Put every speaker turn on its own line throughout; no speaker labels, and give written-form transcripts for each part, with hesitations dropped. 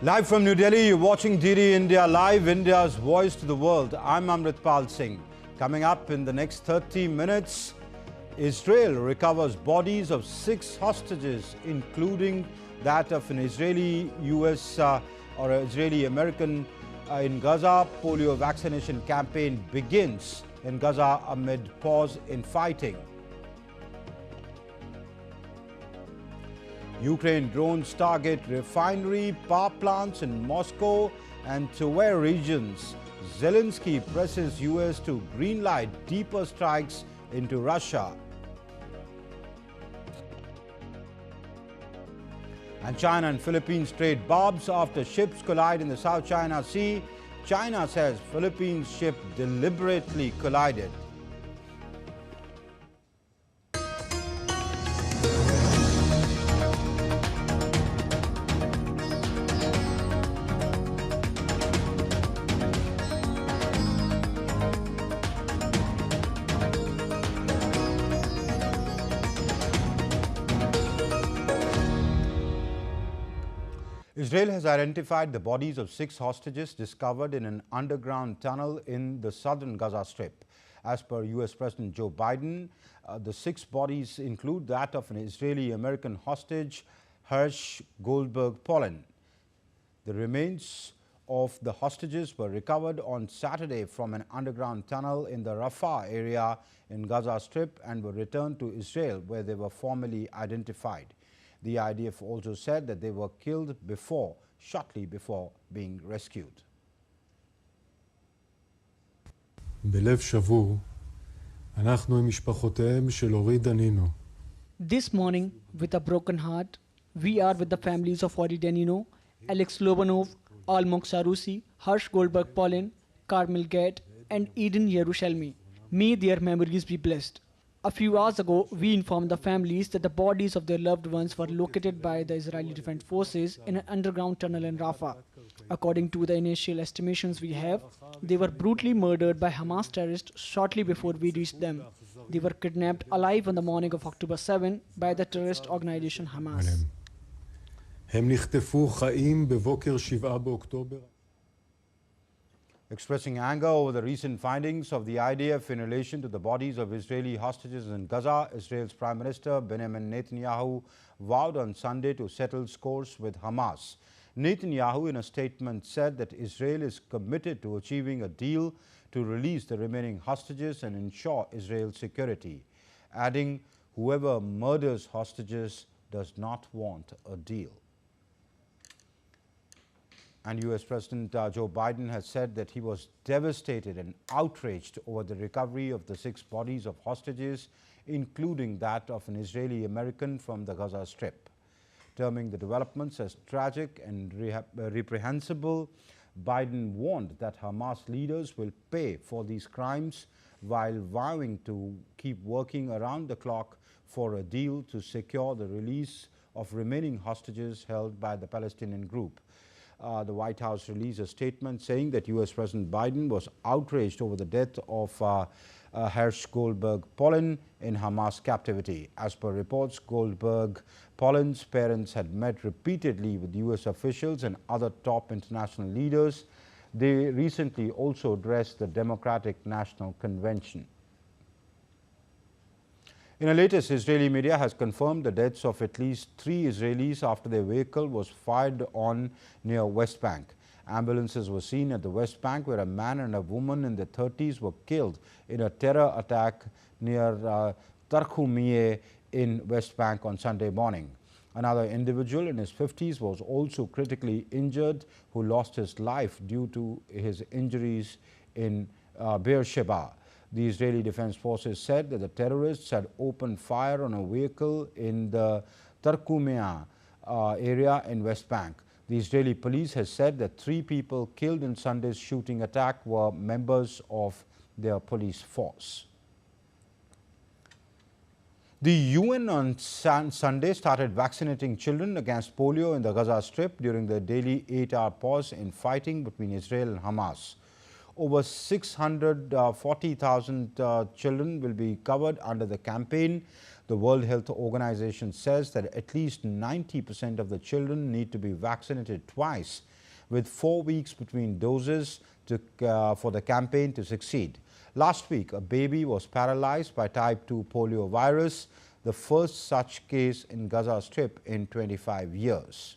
Live from New Delhi, you're watching DD India Live, India's voice to the world. I'm Amritpal Singh. Coming up in the next 30 minutes, Israel recovers bodies of 6 hostages, including that of an Israeli-US or Israeli-American in Gaza. Polio vaccination campaign begins in Gaza amid pause in fighting. Ukraine drones target refinery, power plants in Moscow and Taiwan regions. Zelensky presses US to greenlight deeper strikes into Russia. And China and Philippines trade barbs after ships collide in the South China Sea. China says Philippines ship deliberately collided. Israel has identified the bodies of 6 hostages discovered in an underground tunnel in the southern Gaza Strip. As per US President Joe Biden, the 6 bodies include that of an Israeli-American hostage, Hersh Goldberg-Polin. The remains of the hostages were recovered on Saturday from an underground tunnel in the Rafah area in Gaza Strip and were returned to Israel, where they were formally identified. The IDF also said that they were killed shortly before being rescued.
בלב שבור, אנחנו עם משפחותיהם של אורי דנינו.
This morning, with a broken heart, we are with the families of Ori Danino, Alex Lobanov, Almog Sarusi, Harsh Goldberg-Polin, Carmel Gate, and Eden Yerushalmi. May their memories be blessed. A few hours ago, we informed the families that the bodies of their loved ones were located by the Israeli Defense Forces in an underground tunnel in Rafah. According to the initial estimations we have, they were brutally murdered by Hamas terrorists shortly before we reached them. They were kidnapped alive on the morning of October 7 by the terrorist organization Hamas.
הם נחטפו חיים בבוקר 7 באוקטובר.
Expressing anger over the recent findings of the IDF in relation to the bodies of Israeli hostages in Gaza, Israel's Prime Minister Benjamin Netanyahu vowed on Sunday to settle scores with Hamas. Netanyahu, in a statement, said that Israel is committed to achieving a deal to release the remaining hostages and ensure Israel's security, adding, "Whoever murders hostages does not want a deal." And US President Joe Biden has said that he was devastated and outraged over the recovery of the 6 bodies of hostages, including that of an Israeli-American from the Gaza Strip. Terming the developments as tragic and reprehensible, Biden warned that Hamas leaders will pay for these crimes while vowing to keep working around the clock for a deal to secure the release of remaining hostages held by the Palestinian group. The White House released a statement saying that US President Biden was outraged over the death of Hersh Goldberg-Polin in Hamas captivity. As per reports, Goldberg-Polin's parents had met repeatedly with US officials and other top international leaders. They recently also addressed the Democratic National Convention. In a latest, Israeli media has confirmed the deaths of at least 3 Israelis after their vehicle was fired on near West Bank. Ambulances were seen at the West Bank, where a man and a woman in their 30s were killed in a terror attack near Tarkhumiyeh in West Bank on Sunday morning. Another individual in his 50s was also critically injured, who lost his life due to his injuries in Beersheba. The Israeli Defense Forces said that the terrorists had opened fire on a vehicle in the Tarkhumiyeh area in West Bank. The Israeli police has said that 3 people killed in Sunday's shooting attack were members of their police force. The UN on Sunday started vaccinating children against polio in the Gaza Strip during the daily 8-hour pause in fighting between Israel and Hamas. Over 640,000 children will be covered under the campaign. The World Health Organization says that at least 90% of the children need to be vaccinated twice, with 4 weeks between doses for the campaign to succeed. Last week, a baby was paralyzed by type 2 polio virus, the first such case in Gaza Strip in 25 years.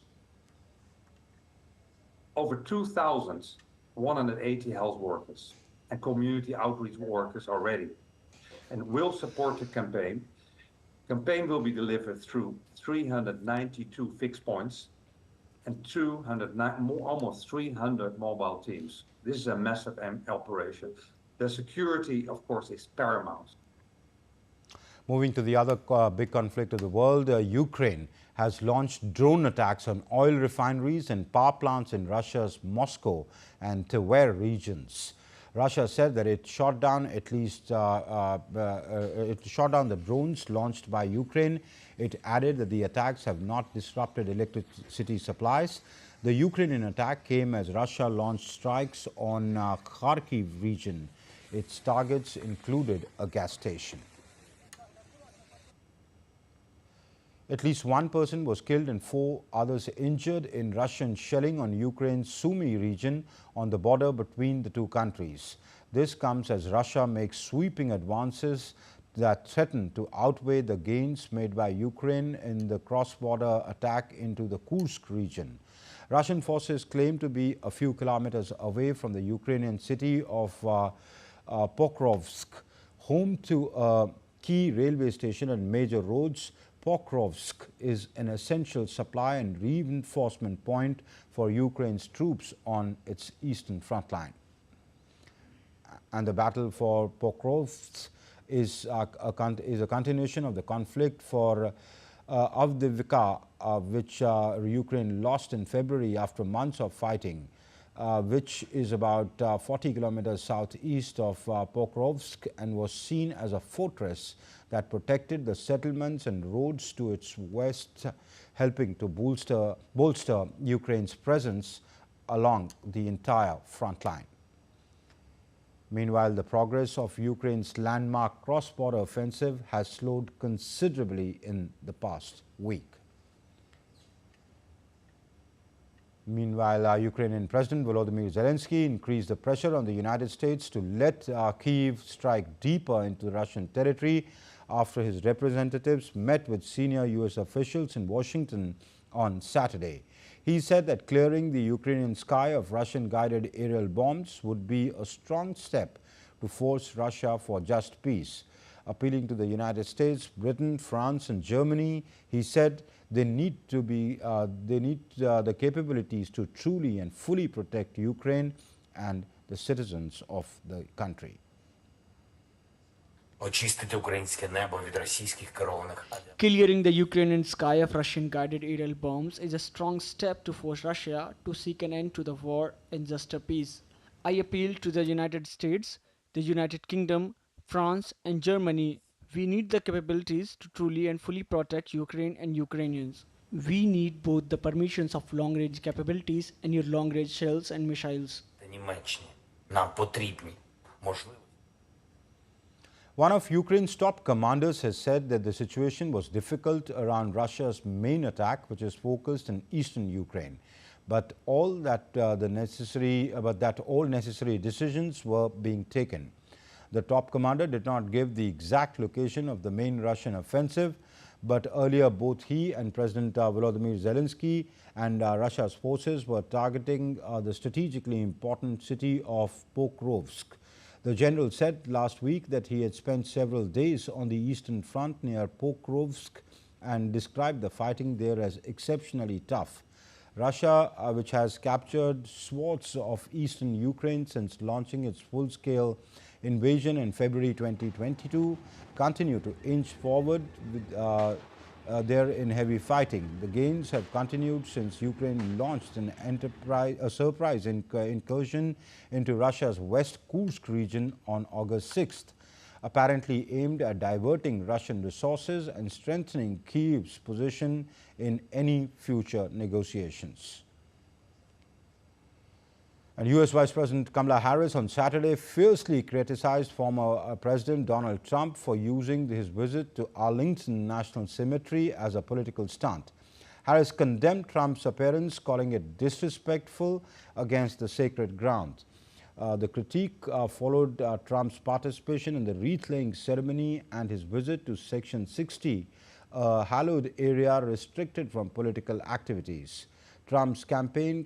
Over 2,180 health workers and community outreach workers are ready and will support the campaign. The campaign will be delivered through 392 fixed points and almost 300 mobile teams. This is a massive operation. The security, of course, is paramount.
Moving to the other big conflict of the world, Ukraine has launched drone attacks on oil refineries and power plants in Russia's Moscow and Tver regions. Russia said that it shot down the drones launched by Ukraine. It added that the attacks have not disrupted electricity supplies. The Ukrainian attack came as Russia launched strikes on Kharkiv region. Its targets included a gas station. At least one person was killed and 4 others injured in Russian shelling on Ukraine's Sumy region on the border between the two countries. This comes as Russia makes sweeping advances that threaten to outweigh the gains made by Ukraine in the cross-border attack into the Kursk region. Russian forces claim to be a few kilometers away from the Ukrainian city of Pokrovsk, home to a key railway station and major roads. Pokrovsk is an essential supply and reinforcement point for Ukraine's troops on its eastern front line. And the battle for Pokrovsk is a continuation of the conflict for Avdiivka, which Ukraine lost in February after months of fighting, which is about 40 kilometers southeast of Pokrovsk and was seen as a fortress that protected the settlements and roads to its west, helping to bolster Ukraine's presence along the entire front line. Meanwhile, the progress of Ukraine's landmark cross-border offensive has slowed considerably in the past week. Meanwhile, Ukrainian President Volodymyr Zelensky increased the pressure on the United States to let Kyiv strike deeper into Russian territory after his representatives met with senior U.S. officials in Washington on Saturday. He said that clearing the Ukrainian sky of Russian-guided aerial bombs would be a strong step to force Russia for just peace. Appealing to the United States, Britain, France and Germany, he said they need the capabilities to truly and fully protect Ukraine and the citizens of the country.
Clearing the Ukrainian sky of Russian-guided aerial bombs is a strong step to force Russia to seek an end to the war and just a peace. I appeal to the United States, the United Kingdom, France and Germany. We need the capabilities to truly and fully protect Ukraine and Ukrainians. We need both the permissions of long-range capabilities and your long-range shells and missiles.
One of Ukraine's top commanders has said that the situation was difficult around Russia's main attack, which is focused in eastern Ukraine, but all necessary decisions were being taken. The top commander did not give the exact location of the main Russian offensive, but earlier both he and President Volodymyr Zelensky and Russia's forces were targeting the strategically important city of Pokrovsk. The general said last week that he had spent several days on the eastern front near Pokrovsk and described the fighting there as exceptionally tough. Russia, which has captured swaths of eastern Ukraine since launching its full-scale invasion in February 2022, continued to inch forward with, there in heavy fighting. The gains have continued since Ukraine launched a surprise incursion into Russia's West Kursk region on August 6th, apparently aimed at diverting Russian resources and strengthening Kyiv's position in any future negotiations. And U.S. Vice President Kamala Harris on Saturday fiercely criticized former President Donald Trump for using his visit to Arlington National Cemetery as a political stunt. Harris condemned Trump's appearance, calling it disrespectful against the sacred ground. The critique followed Trump's participation in the wreath-laying ceremony and his visit to Section 60, a hallowed area restricted from political activities. Trump's campaign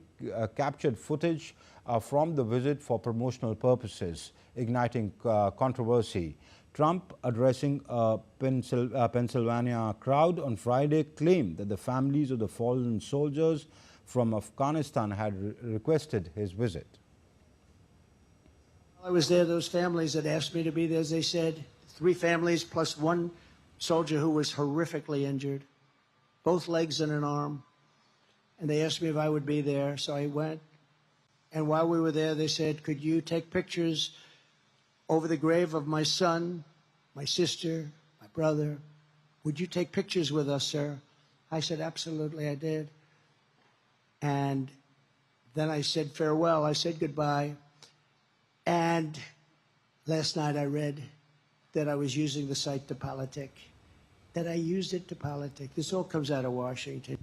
captured footage from the visit for promotional purposes, igniting controversy. Trump, addressing a Pennsylvania crowd on Friday, claimed that the families of the fallen soldiers from Afghanistan had requested his visit.
I was there, those families that asked me to be there, as they said, 3 families plus 1 soldier who was horrifically injured, both legs and an arm. And they asked me if I would be there, so I went. And while we were there, they said, could you take pictures over the grave of my son, my sister, my brother? Would you take pictures with us, sir? I said, absolutely, I did. And then I said farewell. I said goodbye. And last night I read that I was using the site to politic, that I used it to politic. This all comes out of Washington.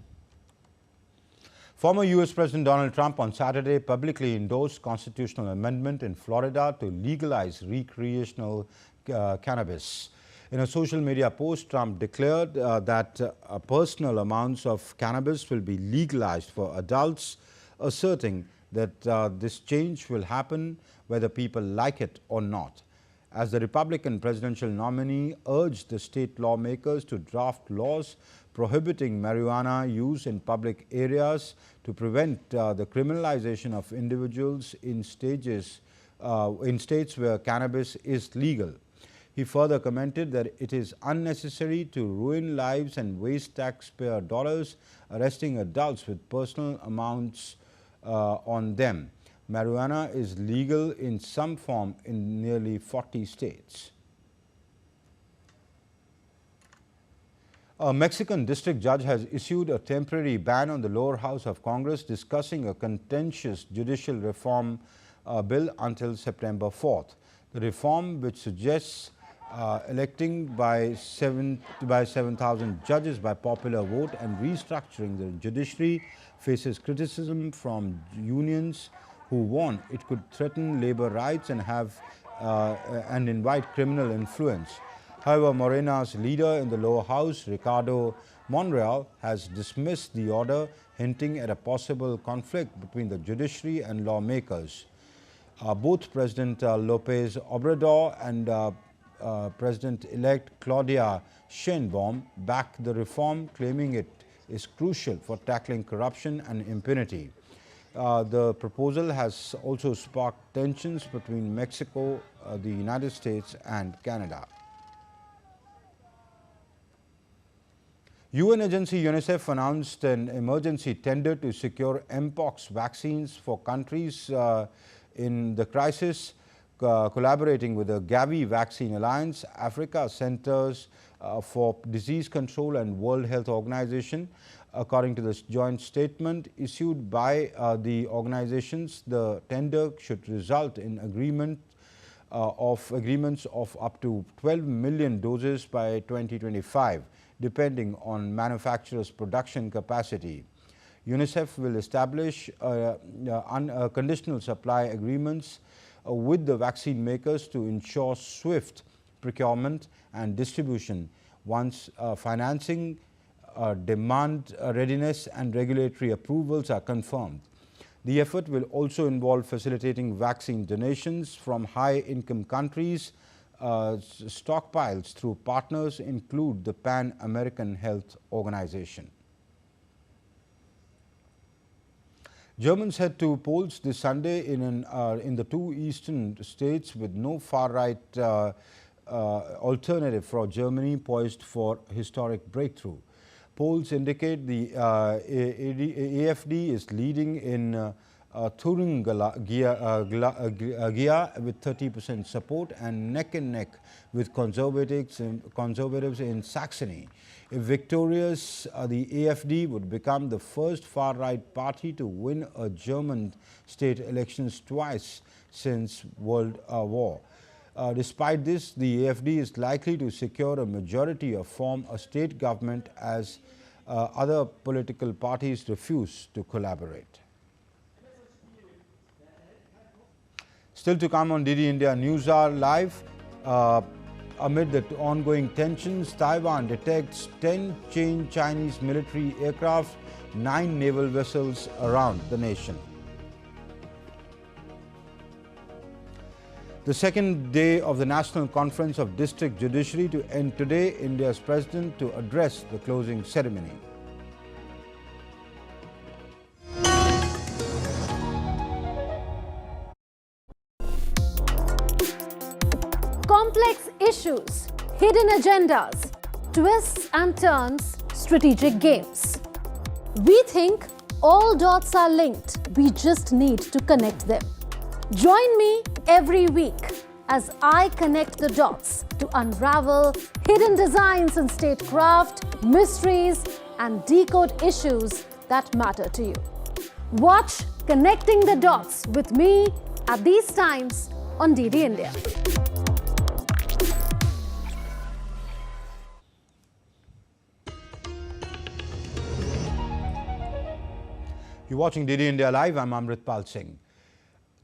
Former U.S. President Donald Trump on Saturday publicly endorsed constitutional amendment in Florida to legalize recreational cannabis. In a social media post, Trump declared that personal amounts of cannabis will be legalized for adults, asserting that this change will happen whether people like it or not. As the Republican presidential nominee urged the state lawmakers to draft laws prohibiting marijuana use in public areas to prevent the criminalization of individuals in states where cannabis is legal. He further commented that it is unnecessary to ruin lives and waste taxpayer dollars arresting adults with personal amounts on them. Marijuana is legal in some form in nearly 40 states. A Mexican district judge has issued a temporary ban on the lower house of Congress discussing a contentious judicial reform bill until September 4th. The reform, which suggests electing by 7,000 judges by popular vote and restructuring the judiciary, faces criticism from unions who warn it could threaten labor rights and invite criminal influence. However, Morena's leader in the lower house, Ricardo Monreal, has dismissed the order, hinting at a possible conflict between the judiciary and lawmakers. Both President Lopez Obrador and President-elect Claudia Sheinbaum back the reform, claiming it is crucial for tackling corruption and impunity. The proposal has also sparked tensions between Mexico, the United States and Canada. UN agency UNICEF announced an emergency tender to secure Mpox vaccines for countries in the crisis, collaborating with the Gavi Vaccine Alliance, Africa Centers for Disease Control and World Health Organization. According to this joint statement issued by the organizations, the tender should result in agreements of up to 12 million doses by 2025, depending on manufacturers' production capacity. UNICEF will establish conditional supply agreements with the vaccine makers to ensure swift procurement and distribution once financing, demand readiness and regulatory approvals are confirmed. The effort will also involve facilitating vaccine donations from high-income countries. Stockpiles through partners include the Pan American Health Organization. Germans head to polls this Sunday in the 2 eastern states with no far-right alternative for Germany poised for historic breakthrough. Polls indicate the AfD is leading in Touring Gia with 30% support and neck with conservatives in Saxony. If victorious, the AfD would become the first far-right party to win a German state elections twice since World War. Despite this, the AfD is likely to secure a majority or form a state government as other political parties refuse to collaborate. Still to come on DD India News Hour Live, amid the ongoing tensions, Taiwan detects 10 Chinese military aircraft, 9 naval vessels around the nation. The second day of the National Conference of District Judiciary to end today, India's president to address the closing ceremony.
Complex issues, hidden agendas, twists and turns, strategic games. We think all dots are linked. We just need to connect them. Join me every week as I connect the dots to unravel hidden designs in statecraft, mysteries, and decode issues that matter to you. Watch Connecting the Dots with me at these times on DD India.
You're watching DD India Live. I'm Amritpal Singh.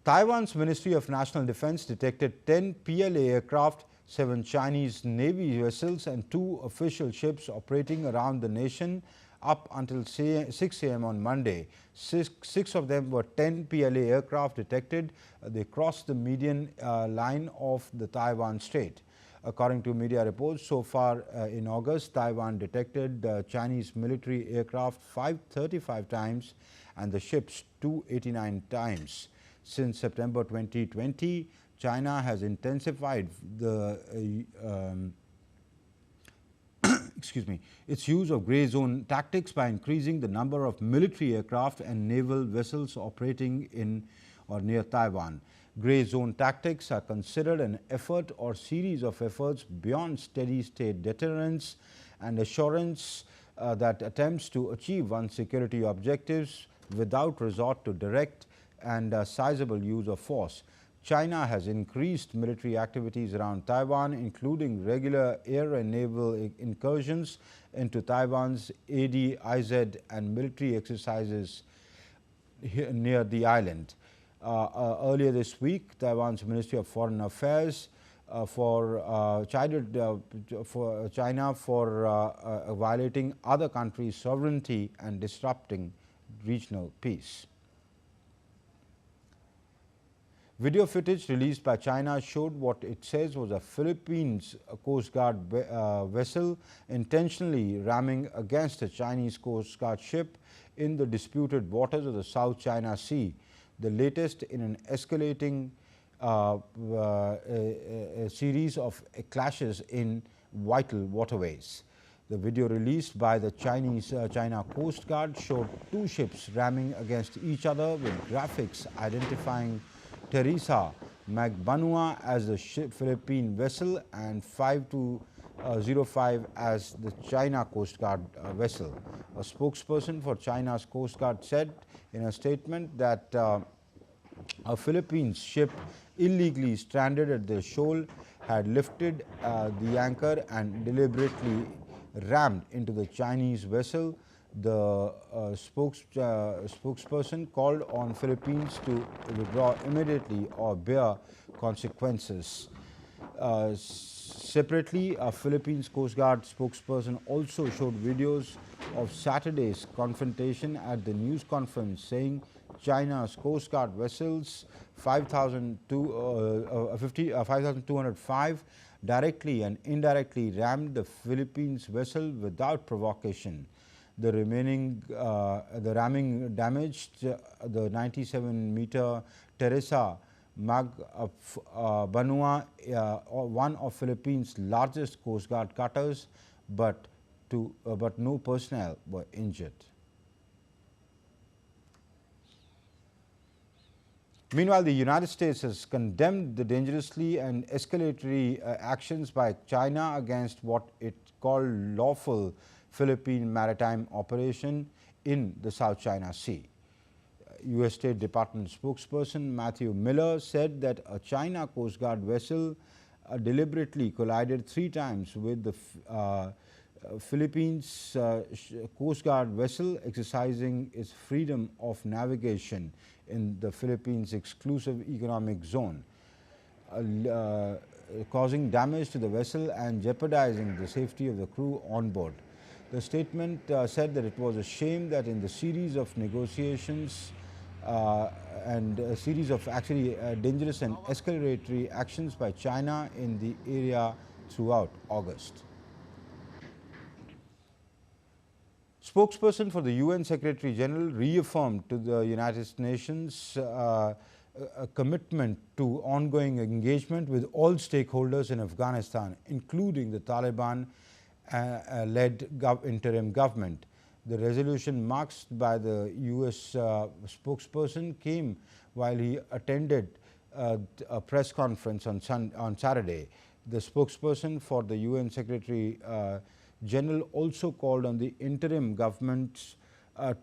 Taiwan's Ministry of National Defense detected 10 PLA aircraft, 7 Chinese Navy vessels and 2 official ships operating around the nation up until 6 a.m. on Monday. Six of them were 10 PLA aircraft detected. They crossed the median line of the Taiwan Strait. According to media reports, so far in August, Taiwan detected Chinese military aircraft 535 times and the ships 289 times. Since September 2020, China has intensified the its use of grey zone tactics by increasing the number of military aircraft and naval vessels operating in or near Taiwan. Grey zone tactics are considered an effort or series of efforts beyond steady-state deterrence and assurance that attempts to achieve one's security objectives without resort to direct and sizable use of force. China has increased military activities around Taiwan, including regular air and naval incursions into Taiwan's ADIZ and military exercises near the island. Earlier this week, Taiwan's Ministry of Foreign Affairs chided China for violating other countries' sovereignty and disrupting regional peace. Video footage released by China showed what it says was a Philippines Coast Guard vessel intentionally ramming against a Chinese Coast Guard ship in the disputed waters of the South China Sea, the latest in an escalating series of clashes in vital waterways. The video released by the China Coast Guard showed 2 ships ramming against each other with graphics identifying Teresa Magbanua as the Philippine vessel and 5205 as the China Coast Guard vessel. A spokesperson for China's Coast Guard said in a statement that a Philippine ship illegally stranded at the shoal had lifted the anchor and deliberately rammed into the Chinese vessel. The spokesperson called on Philippines to withdraw immediately or bear consequences. Separately, a Philippines Coast Guard spokesperson also showed videos of Saturday's confrontation at the news conference, saying China's Coast Guard vessels 5205 directly and indirectly rammed the Philippines vessel without provocation. The ramming damaged the 97-meter Teresa Magbanua, one of Philippines' largest Coast Guard cutters, but no personnel were injured. Meanwhile, the United States has condemned the dangerously and escalatory actions by China against what it called lawful Philippine maritime operation in the South China Sea. U.S. State Department spokesperson Matthew Miller said that a China Coast Guard vessel deliberately collided 3 times with the Philippines Coast Guard vessel exercising its freedom of navigation in the Philippines exclusive economic zone, causing damage to the vessel and jeopardizing the safety of the crew on board. The statement said that it was a shame that in the series of negotiations and a series of actually dangerous and escalatory actions by China in the area throughout August. Spokesperson for the UN Secretary General reaffirmed to the United Nations a commitment to ongoing engagement with all stakeholders in Afghanistan, including the Taliban-led interim government. The resolution marked by the U.S. Spokesperson came while he attended a press conference on Saturday. The spokesperson for the UN Secretary General also called on the interim governments of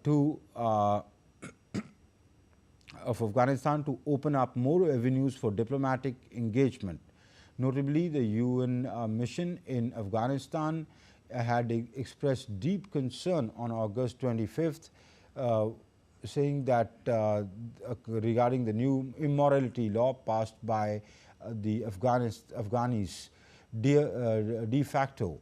Afghanistan to open up more avenues for diplomatic engagement. Notably, the UN mission in Afghanistan had expressed deep concern on August 25th, saying that regarding the new immorality law passed by the Afghanis de facto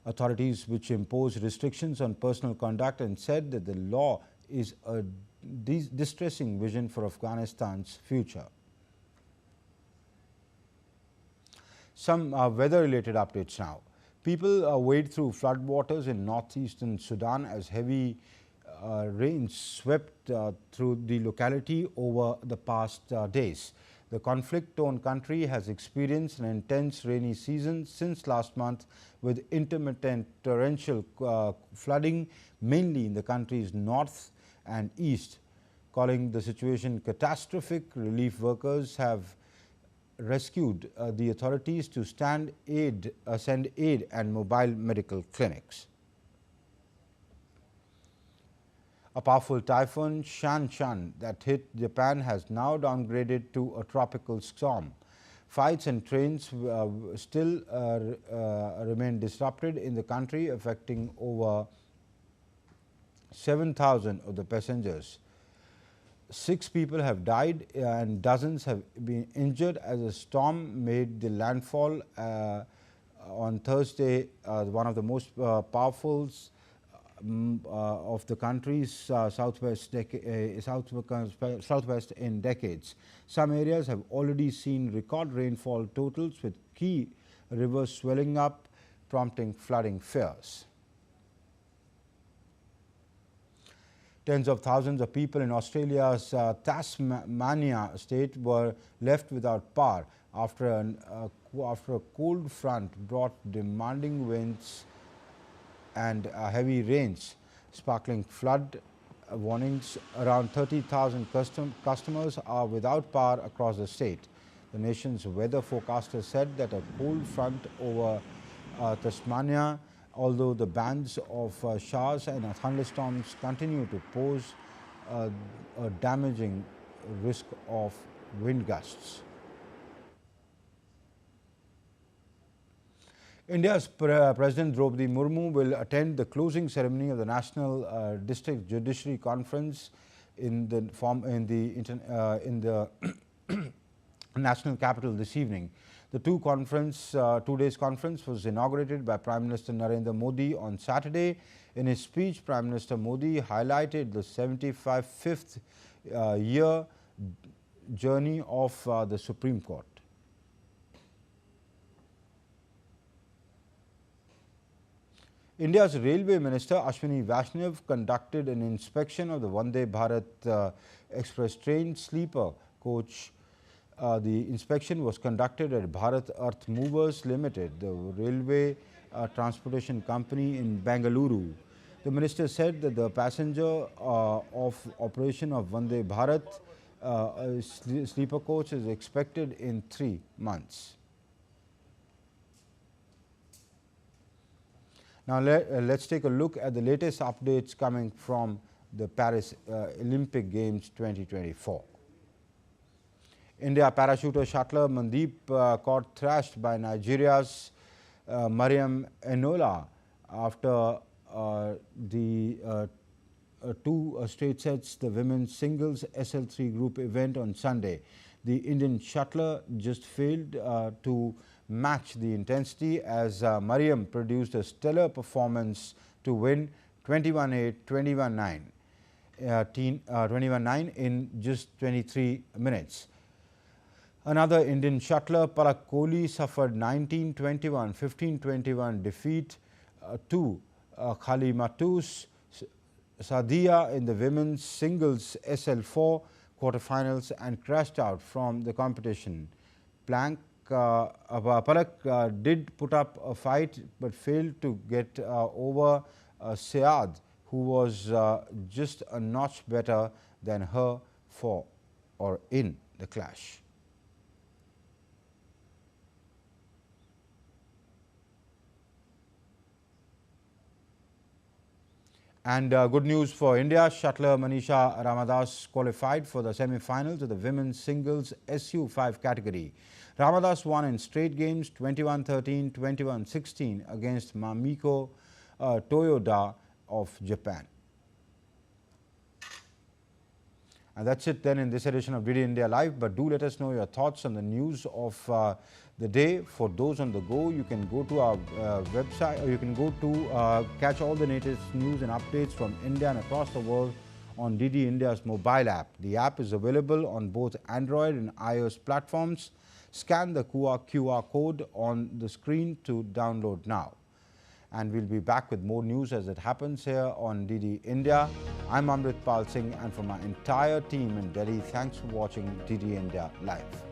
authorities, which impose restrictions on personal conduct, and said that the law is a distressing vision for Afghanistan's future. Some weather-related updates now. People wade through floodwaters in northeastern Sudan as heavy rains swept through the locality over the past days. The conflict-torn country has experienced an intense rainy season since last month, with intermittent torrential flooding mainly in the country's north and east. Calling the situation catastrophic, relief workers have rescued the authorities to send aid and mobile medical clinics. A powerful typhoon, Shan that hit Japan has now downgraded to a tropical storm. Flights and trains still remain disrupted in the country, affecting over 7,000 of the passengers. 6 people have died and dozens have been injured as a storm made the landfall on Thursday, one of the most powerful of the country's southwest in decades. Some areas have already seen record rainfall totals, with key rivers swelling up, prompting flooding fears. Tens of thousands of people in Australia's Tasmania state were left without power after a cold front brought demanding winds and heavy rains, sparkling flood warnings. Around 30,000 customers are without power across the state. The nation's weather forecaster said that a cold front over Tasmania, although the bands of showers and thunderstorms continue to pose a damaging risk of wind gusts. India's President Draupadi Murmu will attend the closing ceremony of the National District Judiciary Conference in the national capital this evening. The two-days conference was inaugurated by Prime Minister Narendra Modi on Saturday. In his speech, Prime Minister Modi highlighted the 75th year journey of the Supreme Court. India's Railway Minister Ashwini Vaishnav conducted an inspection of the Vande Bharat Express train sleeper coach. The inspection was conducted at Bharat Earth Movers Limited, the railway transportation company in Bengaluru. The minister said that the passenger of operation of Vande Bharat sleeper coach is expected in 3 months. Now let's take a look at the latest updates coming from the Paris Olympic Games 2024. India parachuter shuttler Mandeep got thrashed by Nigeria's Mariam Enola after the 2 straight sets the women's singles SL3 group event on Sunday. The Indian shuttler just failed to match the intensity as Mariam produced a stellar performance to win 21-8, 21-9 in just 23 minutes. Another Indian shuttler, Palak Kohli, suffered 19-21, 15-21 defeat to Khali Matus Sadia in the women's singles SL4 quarterfinals and crashed out from the competition. Palak did put up a fight but failed to get over Syed, who was just a notch better than her for or in the clash. And good news for India, shuttler Manisha Ramadas qualified for the semi-finals of the women's singles SU5 category. Ramadas won in straight games 21-13, 21-16 against Mamiko Toyoda of Japan. And that's it then in this edition of DD India Live. But do let us know your thoughts on the news of the day. For those on the go, you can go to our website, or you can go to catch all the latest news and updates from India and across the world on DD India's mobile app. The app is available on both Android and iOS platforms. Scan the QR code on the screen to download now. And we'll be back with more news as it happens here on DD India. I'm Amrit Pal Singh, and for my entire team in Delhi, thanks for watching DD India Live.